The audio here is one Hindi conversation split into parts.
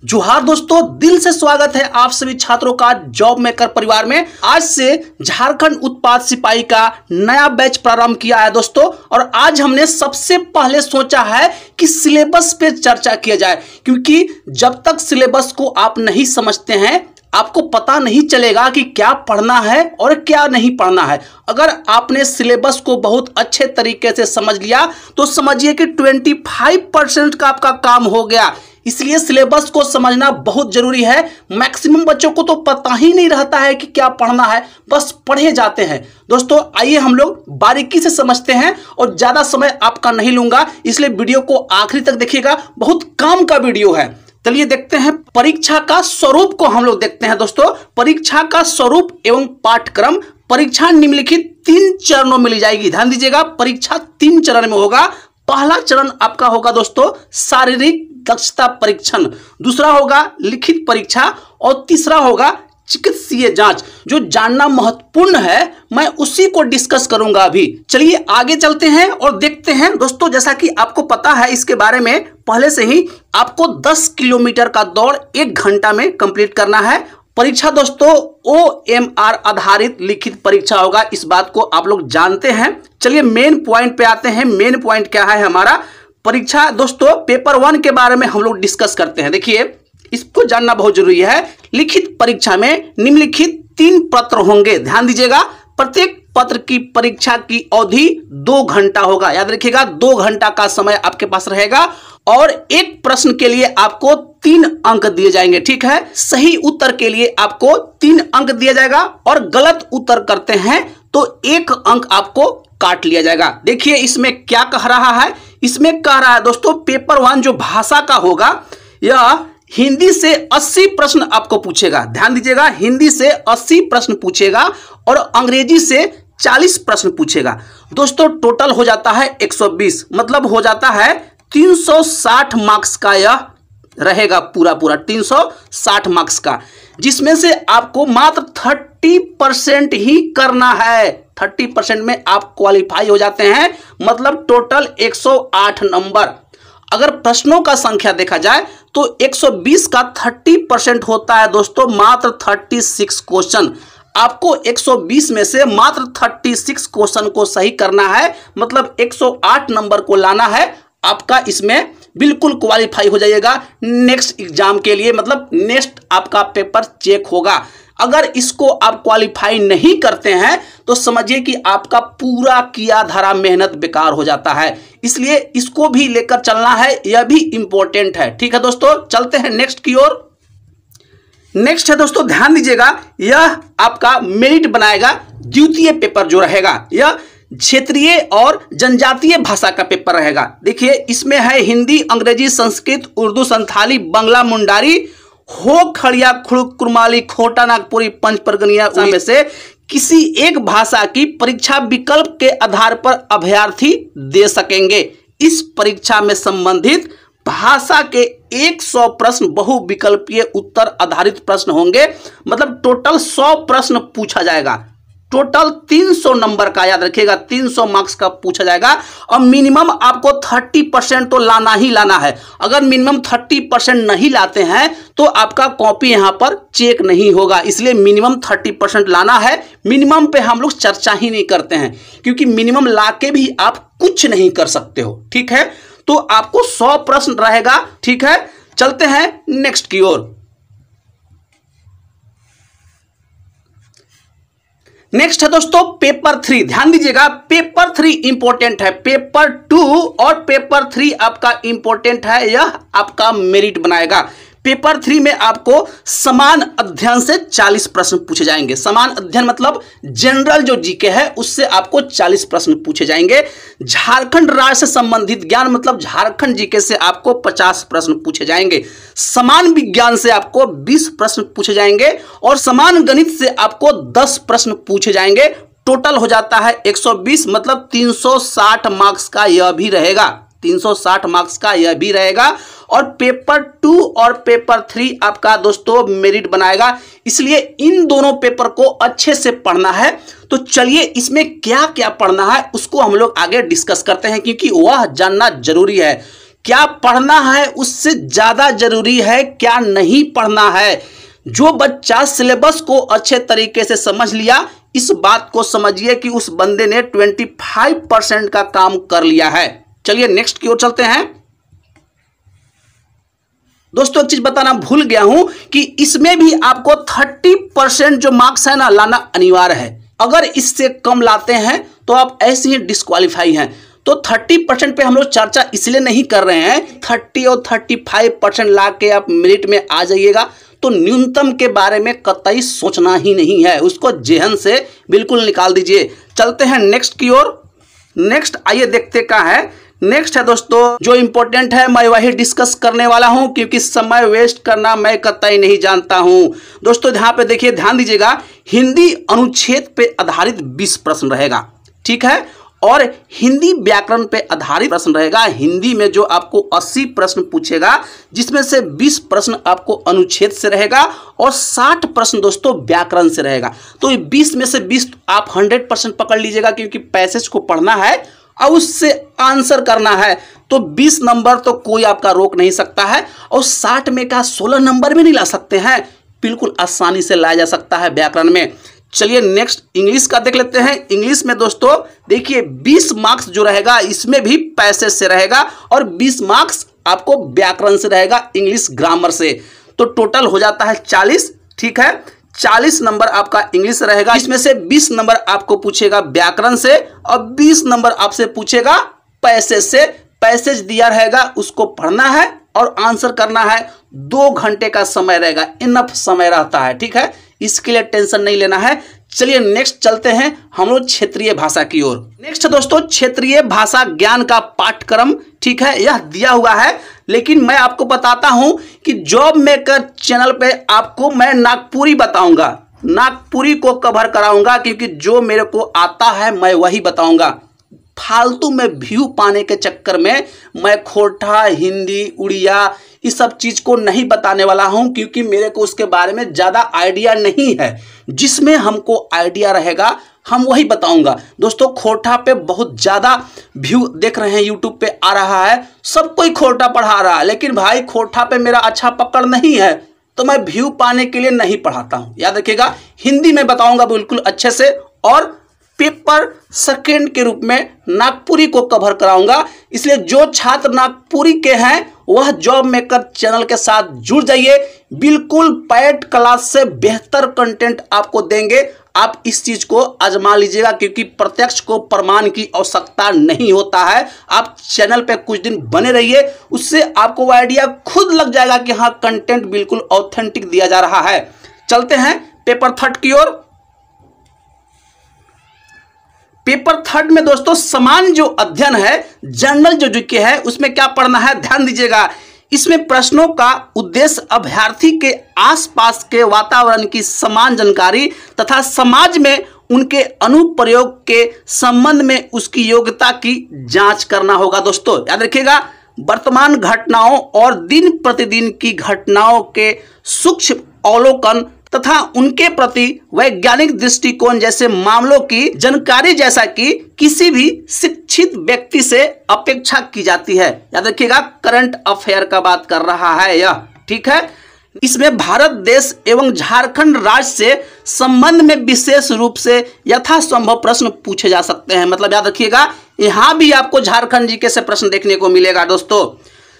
जोहार दोस्तों, दिल से स्वागत है आप सभी छात्रों का जॉब मेकर परिवार में। आज से झारखंड उत्पाद सिपाही का नया बैच प्रारंभ किया है दोस्तों, और आज हमने सबसे पहले सोचा है कि सिलेबस पे चर्चा किया जाए, क्योंकि जब तक सिलेबस को आप नहीं समझते हैं आपको पता नहीं चलेगा कि क्या पढ़ना है और क्या नहीं पढ़ना है। अगर आपने सिलेबस को बहुत अच्छे तरीके से समझ लिया तो समझिए कि 25% का आपका काम हो गया। इसलिए सिलेबस को समझना बहुत जरूरी है। मैक्सिमम बच्चों को तो पता ही नहीं रहता है कि क्या पढ़ना है, बस पढ़े जाते हैं। दोस्तों आइए हम लोग बारीकी से समझते हैं, और ज्यादा समय आपका नहीं लूंगा, इसलिए वीडियो को आखिरी तक देखिएगा, बहुत काम का वीडियो है। चलिए देखते हैं परीक्षा का स्वरूप को हम लोग देखते हैं। दोस्तों परीक्षा का स्वरूप एवं पाठ्यक्रम, परीक्षा निम्नलिखित 3 चरणों में ली जाएगी। ध्यान दीजिएगा, परीक्षा 3 चरण में होगा। पहला चरण आपका होगा दोस्तों शारीरिक दक्षता परीक्षण, दूसरा होगा लिखित परीक्षा, और तीसरा होगा चिकित्सीय जांच। जो जानना महत्वपूर्ण है मैं उसी को डिस्कस करूंगा अभी। चलिए आगे चलते हैं और देखते हैं। दोस्तों जैसा कि आपको पता है इसके बारे में पहले से ही, आपको 10 किलोमीटर का दौड़ 1 घंटा में कंप्लीट करना है। परीक्षा दोस्तों OMR आधारित लिखित परीक्षा होगा, इस बात को आप लोग जानते हैं। चलिए मेन पॉइंट पे आते हैं। मेन पॉइंट क्या है हमारा? परीक्षा दोस्तों पेपर 1 के बारे में हम लोग डिस्कस करते हैं। देखिए इसको जानना बहुत जरूरी है। लिखित परीक्षा में निम्नलिखित 3 पत्र होंगे। ध्यान दीजिएगा, प्रत्येक पत्र की परीक्षा की अवधि 2 घंटा होगा। याद रखिएगा 2 घंटा का समय आपके पास रहेगा, और एक प्रश्न के लिए आपको 3 अंक दिए जाएंगे। ठीक है, सही उत्तर के लिए आपको 3 अंक दिया जाएगा, और गलत उत्तर करते हैं तो 1 अंक आपको काट लिया जाएगा। देखिए इसमें क्या कह रहा है? इसमें कह रहा है दोस्तों पेपर 1 जो भाषा का होगा, यह हिंदी से 80 प्रश्न आपको पूछेगा। ध्यान दीजिएगा, हिंदी से 80 प्रश्न पूछेगा और अंग्रेजी से 40 प्रश्न पूछेगा। दोस्तों टोटल हो जाता है 120, मतलब हो जाता है 360 मार्क्स का यह रहेगा, पूरा 360 मार्क्स का, जिसमें से आपको मात्र 30% ही करना है। 30% में आप क्वालिफाई हो जाते हैं, मतलब टोटल 108 नंबर। अगर प्रश्नों का संख्या देखा जाए तो 120 का 30% होता है दोस्तों मात्र 36 क्वेश्चन। आपको 120 में से मात्र 36 क्वेश्चन को सही करना है, मतलब 108 नंबर को लाना है। आपका इसमें बिल्कुल क्वालिफाई हो जाइएगा नेक्स्ट एग्जाम के लिए, मतलब नेक्स्ट आपका पेपर चेक होगा। अगर इसको आप क्वालिफाई नहीं करते हैं तो समझिए कि आपका पूरा किया धरा मेहनत बेकार हो जाता है। इसलिए इसको भी लेकर चलना है, यह भी इंपॉर्टेंट है। ठीक है दोस्तों, चलते हैं नेक्स्ट की ओर। नेक्स्ट है दोस्तों, ध्यान दीजिएगा, यह आपका मेरिट बनाएगा। द्वितीय पेपर जो रहेगा यह क्षेत्रीय और जनजातीय भाषा का पेपर रहेगा। देखिए इसमें है हिंदी, अंग्रेजी, संस्कृत, उर्दू, संथाली, बंगला, मुंडारी, हो, खड़िया, खुड़ुक, कुरमाली, खोटा, नागपुरी, पंच परगनिया में से किसी एक भाषा की परीक्षा विकल्प के आधार पर अभ्यर्थी दे सकेंगे। इस परीक्षा में संबंधित भाषा के 100 प्रश्न बहुविकल्पीय उत्तर आधारित प्रश्न होंगे, मतलब टोटल 100 प्रश्न पूछा जाएगा। टोटल 300 नंबर का, याद रखिएगा 300 मार्क्स का पूछा जाएगा, और मिनिमम आपको 30% तो लाना ही लाना है। अगर मिनिमम 30% नहीं लाते हैं तो आपका कॉपी यहां पर चेक नहीं होगा, इसलिए मिनिमम 30% लाना है। मिनिमम पे हम लोग चर्चा ही नहीं करते हैं, क्योंकि मिनिमम लाके भी आप कुछ नहीं कर सकते हो। ठीक है, तो आपको 100 प्रश्न रहेगा। ठीक है, चलते हैं नेक्स्ट की ओर। नेक्स्ट है दोस्तों पेपर 3। ध्यान दीजिएगा, पेपर 3 इंपॉर्टेंट है। पेपर 2 और पेपर 3 आपका इंपॉर्टेंट है, यह आपका मेरिट बनाएगा। पेपर 3 में आपको समान अध्ययन से 40 प्रश्न पूछे जाएंगे। समान अध्ययन मतलब जनरल जो जीके है उससे आपको 40 प्रश्न पूछे जाएंगे। झारखंड राज्य से संबंधित ज्ञान मतलब झारखंड जीके से आपको 50 प्रश्न पूछे जाएंगे। समान विज्ञान से आपको 20 प्रश्न पूछे जाएंगे, और समान गणित से आपको 10 प्रश्न पूछे जाएंगे। टोटल हो जाता है 120, मतलब 360 मार्क्स का यह भी रहेगा। 360 मार्क्स का यह भी रहेगा, और पेपर 2 और पेपर 3 आपका दोस्तों मेरिट बनाएगा। इसलिए इन दोनों पेपर को अच्छे से पढ़ना है। तो चलिए इसमें क्या क्या पढ़ना है उसको हम लोग आगे डिस्कस करते हैं, क्योंकि वह जानना जरूरी है। क्या पढ़ना है उससे ज्यादा जरूरी है क्या नहीं पढ़ना है। जो बच्चा सिलेबस को अच्छे तरीके से समझ लिया, इस बात को समझिए कि उस बंदे ने 25% का काम कर लिया है। चलिए नेक्स्ट की ओर चलते हैं। दोस्तों एक चीज बताना भूल गया हूं कि इसमें भी आपको 30% जो मार्क्स है ना लाना अनिवार्य है। अगर इससे कम लाते हैं तो आप ऐसे ही डिस्क्वालीफाई हैं। तो 30% पे हम लोग चर्चा इसलिए नहीं कर रहे हैं, 30 और 35% ला के आप मेरिट में आ जाइएगा तो न्यूनतम के बारे में कतई सोचना ही नहीं है, उसको जेहन से बिल्कुल निकाल दीजिए। चलते हैं नेक्स्ट की ओर। नेक्स्ट आइए देखते क्या है। नेक्स्ट है दोस्तों जो इंपॉर्टेंट है मैं वही डिस्कस करने वाला हूं, क्योंकि समय वेस्ट करना मैं कतई नहीं जानता हूं। दोस्तों यहाँ पे देखिए, ध्यान दीजिएगा, हिंदी अनुच्छेद पे आधारित 20 प्रश्न रहेगा, ठीक है, और हिंदी व्याकरण पे आधारित प्रश्न रहेगा। हिंदी में जो आपको 80 प्रश्न पूछेगा, जिसमें से 20 प्रश्न आपको अनुच्छेद से रहेगा और 60 प्रश्न दोस्तों व्याकरण से रहेगा। तो ये 20 में से 20 आप 100% पकड़ लीजिएगा, क्योंकि पैसेज को पढ़ना है और उससे आंसर करना है। तो 20 नंबर तो कोई आपका रोक नहीं सकता है, और 60 में का 16 नंबर में नहीं ला सकते हैं, बिल्कुल आसानी से लाया जा सकता है व्याकरण में। चलिए नेक्स्ट इंग्लिश का देख लेते हैं। इंग्लिश में दोस्तों देखिए 20 मार्क्स जो रहेगा इसमें भी पैसेज से रहेगा और 20 मार्क्स आपको व्याकरण से रहेगा, इंग्लिश ग्रामर से। तो टोटल हो जाता है 40, ठीक है, 40 नंबर आपका इंग्लिश रहेगा। इसमें से 20 नंबर आपको पूछेगा व्याकरण से और 20 नंबर आपसे पूछेगा पैसेज से। पैसेज दिया रहेगा, उसको पढ़ना है और आंसर करना है। 2 घंटे का समय रहेगा, इनफ समय रहता है, ठीक है, इसके लिए टेंशन नहीं लेना है। चलिए नेक्स्ट चलते हैं हम लोग क्षेत्रीय भाषा की ओर। नेक्स्ट दोस्तों क्षेत्रीय भाषा ज्ञान का पाठ्यक्रम, ठीक है, यह दिया हुआ है, लेकिन मैं आपको बताता हूं कि जॉब मेकर चैनल पे आपको मैं नागपुरी बताऊंगा, नागपुरी को कवर कराऊंगा, क्योंकि जो मेरे को आता है मैं वही बताऊंगा। फालतू में व्यू पाने के चक्कर में मैं खोटा, हिंदी, उड़िया इस सब चीज को नहीं बताने वाला हूं, क्योंकि मेरे को उसके बारे में ज्यादा आइडिया नहीं है। जिसमें हमको आइडिया रहेगा हम वही बताऊंगा। दोस्तों खोटा पे बहुत ज्यादा व्यू देख रहे हैं, यूट्यूब पे आ रहा है, सब कोई खोटा पढ़ा रहा है, लेकिन भाई खोटा पे मेरा अच्छा पकड़ नहीं है, तो मैं व्यू पाने के लिए नहीं पढ़ाता हूं। याद रखिएगा, हिंदी में बताऊंगा बिल्कुल अच्छे से, और पेपर सेकंड के रूप में नागपुरी को कवर कराऊंगा। इसलिए जो छात्र नागपुरी के हैं वह जॉब मेकर चैनल के साथ जुड़ जाइए, बिल्कुल पैड क्लास से बेहतर कंटेंट आपको देंगे। आप इस चीज को आजमा लीजिएगा, क्योंकि प्रत्यक्ष को प्रमाण की आवश्यकता नहीं होता है। आप चैनल पे कुछ दिन बने रहिए, उससे आपको आइडिया खुद लग जाएगा कि हाँ कंटेंट बिल्कुल ऑथेंटिक दिया जा रहा है। चलते हैं पेपर थर्ड की ओर। पेपर थर्ड में दोस्तों समान जो अध्ययन है, जनरल जो जीके है, उसमें क्या पढ़ना है ध्यान दीजिएगा। इसमें प्रश्नों का उद्देश्य अभ्यर्थी के आसपास के वातावरण की समान जानकारी तथा समाज में उनके अनुप्रयोग के संबंध में उसकी योग्यता की जांच करना होगा। दोस्तों याद रखिएगा, वर्तमान घटनाओं और दिन प्रतिदिन की घटनाओं के सूक्ष्म अवलोकन तथा उनके प्रति वैज्ञानिक दृष्टिकोण जैसे मामलों की जानकारी जैसा कि किसी भी शिक्षित व्यक्ति से अपेक्षा की जाती है। याद रखिएगा, करंट अफेयर का बात कर रहा है यह, ठीक है। इसमें भारत देश एवं झारखंड राज्य से संबंध में विशेष रूप से यथासंभव प्रश्न पूछे जा सकते हैं। मतलब याद रखिएगा, यहां भी आपको झारखंड जीके से प्रश्न देखने को मिलेगा। दोस्तों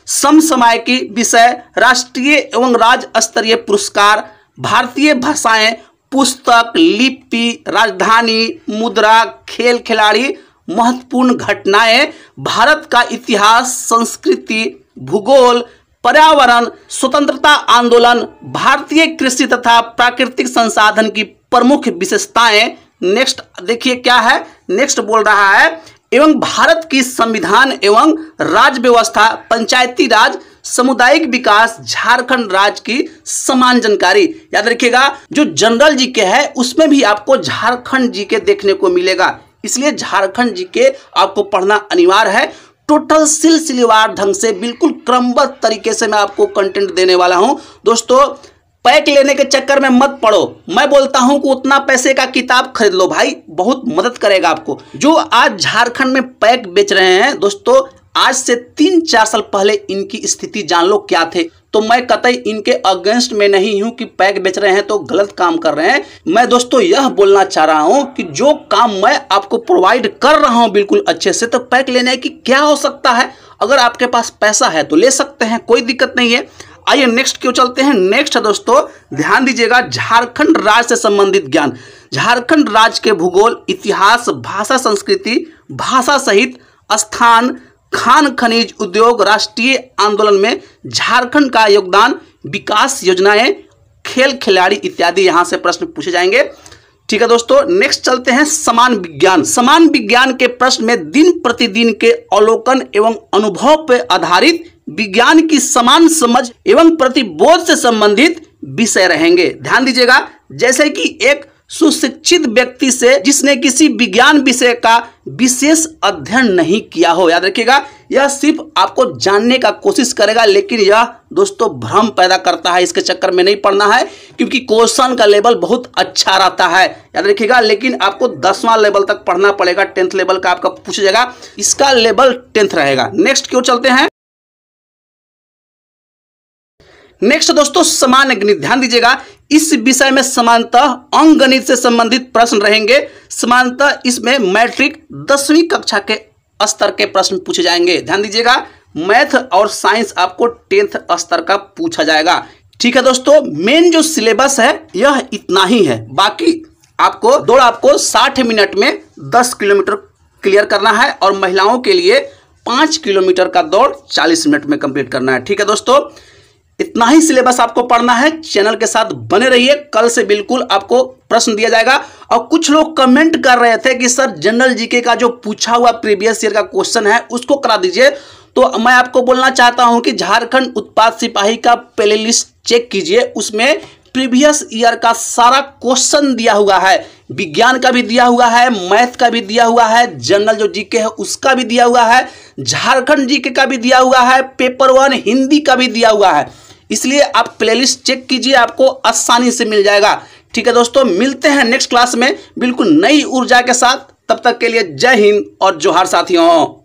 समसामयिकी विषय, राष्ट्रीय एवं राज्य स्तरीय पुरस्कार, भारतीय भाषाएं, पुस्तक, लिपि, राजधानी, मुद्रा, खेल खिलाड़ी, महत्वपूर्ण घटनाएं, भारत का इतिहास, संस्कृति, भूगोल, पर्यावरण, स्वतंत्रता आंदोलन, भारतीय कृषि तथा प्राकृतिक संसाधन की प्रमुख विशेषताएं। नेक्स्ट देखिए क्या है, नेक्स्ट बोल रहा है एवं भारत की संविधान एवं राज्य व्यवस्था, पंचायती राज, सामुदायिक विकास, झारखंड राज्य की समान जानकारी। याद रखिएगा, जो जनरल जीके है उसमें भी आपको झारखंड जीके देखने को मिलेगा, इसलिए झारखंड जीके आपको पढ़ना अनिवार्य है। टोटल सिलसिलेवार ढंग से बिल्कुल क्रमबद्ध तरीके से मैं आपको कंटेंट देने वाला हूं। दोस्तों पैक लेने के चक्कर में मत पड़ो, मैं बोलता हूं कि उतना पैसे का किताब खरीद लो भाई, बहुत मदद करेगा आपको। जो आज झारखंड में पैक बेच रहे हैं दोस्तों, आज से 3-4 साल पहले इनकी स्थिति जान लो क्या थे। तो मैं कतई इनके अगेंस्ट में नहीं हूं कि पैक बेच रहे हैं तो गलत काम कर रहे हैं। मैं दोस्तों यह बोलना चाह रहा हूं कि जो काम मैं आपको प्रोवाइड कर रहा हूं बिल्कुल अच्छे से, तो पैक लेने की क्या हो सकता है। अगर आपके पास पैसा है तो ले सकते हैं, कोई दिक्कत नहीं है। आइए नेक्स्ट क्यों चलते हैं। नेक्स्ट है दोस्तों, ध्यान दीजिएगा, झारखंड राज्य से संबंधित ज्ञान। झारखंड राज्य के भूगोल, इतिहास, भाषा, संस्कृति, भाषा सहित स्थान, खान खनिज उद्योग, राष्ट्रीय आंदोलन में झारखंड का योगदान, विकास योजनाएं, खेल खिलाड़ी इत्यादि यहां से प्रश्न पूछे जाएंगे। ठीक है दोस्तों, नेक्स्ट चलते हैं समान विज्ञान। समान विज्ञान के प्रश्न में दिन प्रतिदिन के अवलोकन एवं अनुभव पर आधारित विज्ञान की समान समझ एवं प्रतिबोध से संबंधित विषय रहेंगे। ध्यान दीजिएगा, जैसे कि एक सुशिक्षित व्यक्ति से जिसने किसी विज्ञान विषय का विशेष अध्ययन नहीं किया हो। याद रखिएगा, यह सिर्फ आपको जानने का कोशिश करेगा, लेकिन यह दोस्तों भ्रम पैदा करता है। इसके चक्कर में नहीं पड़ना है, क्योंकि क्वेश्चन का लेवल बहुत अच्छा रहता है। याद रखिएगा, लेकिन आपको 10वां लेवल तक पढ़ना पड़ेगा। 10th लेवल का आपका पूछा जाएगा, इसका लेवल 10th रहेगा। नेक्स्ट क्यों चलते हैं। नेक्स्ट दोस्तों, समान गणित। ध्यान दीजिएगा, इस विषय में समानतः अंकगणित से संबंधित प्रश्न रहेंगे। समानतः इसमें मैट्रिक 10वीं कक्षा के स्तर के प्रश्न पूछे जाएंगे। ध्यान दीजिएगा, मैथ और साइंस आपको 10th स्तर का पूछा जाएगा। ठीक है दोस्तों, मेन जो सिलेबस है यह इतना ही है। बाकी आपको दौड़ 60 मिनट में 10 किलोमीटर क्लियर करना है, और महिलाओं के लिए 5 किलोमीटर का दौड़ 40 मिनट में कंप्लीट करना है। ठीक है दोस्तों, इतना ही सिलेबस आपको पढ़ना है। चैनल के साथ बने रहिए, कल से बिल्कुल आपको प्रश्न दिया जाएगा। और कुछ लोग कमेंट कर रहे थे कि सर जनरल जीके का जो पूछा हुआ प्रीवियस ईयर का क्वेश्चन है उसको करा दीजिए। तो मैं आपको बोलना चाहता हूं कि झारखंड उत्पाद सिपाही का प्लेलिस्ट चेक कीजिए, उसमें प्रीवियस ईयर का सारा क्वेश्चन दिया हुआ है। विज्ञान का भी दिया हुआ है, मैथ का भी दिया हुआ है, जनरल जो जीके है उसका भी दिया हुआ है, झारखंड जीके का भी दिया हुआ है, पेपर 1 हिंदी का भी दिया हुआ है। इसलिए आप प्लेलिस्ट चेक कीजिए, आपको आसानी से मिल जाएगा। ठीक है दोस्तों, मिलते हैं नेक्स्ट क्लास में बिल्कुल नई ऊर्जा के साथ। तब तक के लिए जय हिंद और जोहार साथियों।